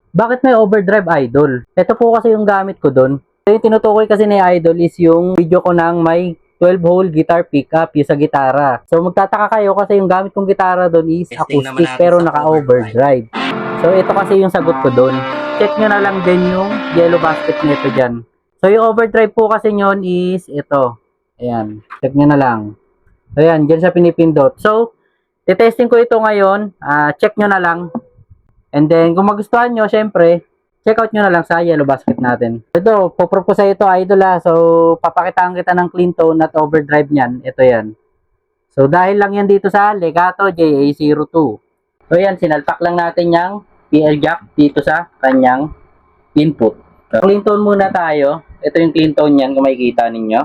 Bakit may overdrive, Idol? Ito po kasi yung gamit ko doon. So, yung tinutukoy kasi ni Idol is yung video ko ng may 12-hole guitar pickup yung sa gitara. So magtataka kayo kasi yung gamit kong gitara doon is Testing naman acoustic natin pero sa naka-overdrive. So ito kasi yung sagot ko doon. Check nyo na lang din yung yellow basket nito dyan. So yung overdrive po kasi nyon is ito. Ayan. Check nyo na lang. So ayan, dyan siya pinipindot. So, titesting ko ito ngayon. Check nyo na lang. And then, kung magustuhan nyo, syempre, check out nyo na lang sa yellow basket natin. Ito, popro ko sa ito, Idol ha. So, papakitaan kita ng clean tone at overdrive nyan. Ito yan. So, dahil lang yan dito sa Legato JA02. So, yan, sinalpak lang natin yung PL jack dito sa kanyang input. So, clean tone muna tayo. Ito yung clean tone yan, kung makikita ninyo.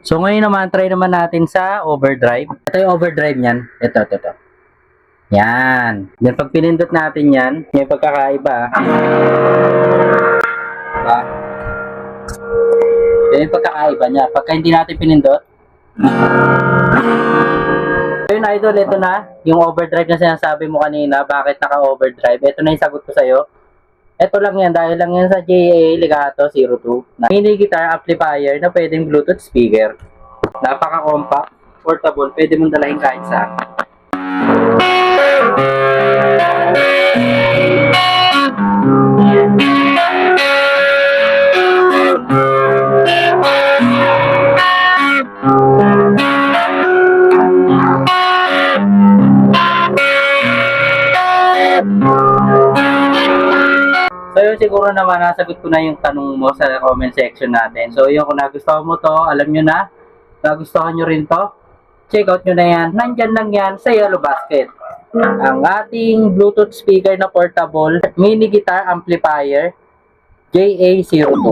So ngayon naman, try naman natin sa overdrive. Ito yung overdrive niyan. Ito. Yan. Then pag pinindot natin yan, may pagkakaiba. Diba? Yan yung pagkakaiba niya. Pagka hindi natin pinindot. So yun, Idol, ito na. Yung overdrive na sinasabi mo kanina, bakit naka-overdrive. Ito na yung sagot ko sa'yo. Ito lang yan, dahil lang yan sa JA Legato 02 na mini guitar amplifier na pwedeng Bluetooth speaker. Napaka-compact, portable, pwede mong dalahin kahit saan. So yun, siguro naman nasagot ko na yung tanong mo sa comment section natin. So yun, kung nagustuhan mo to, alam nyo na, nagustuhan nyo rin to, check out nyo na yan. Nandyan lang yan sa Yellow Basket. Ang ating Bluetooth speaker na portable, mini guitar amplifier, JA02.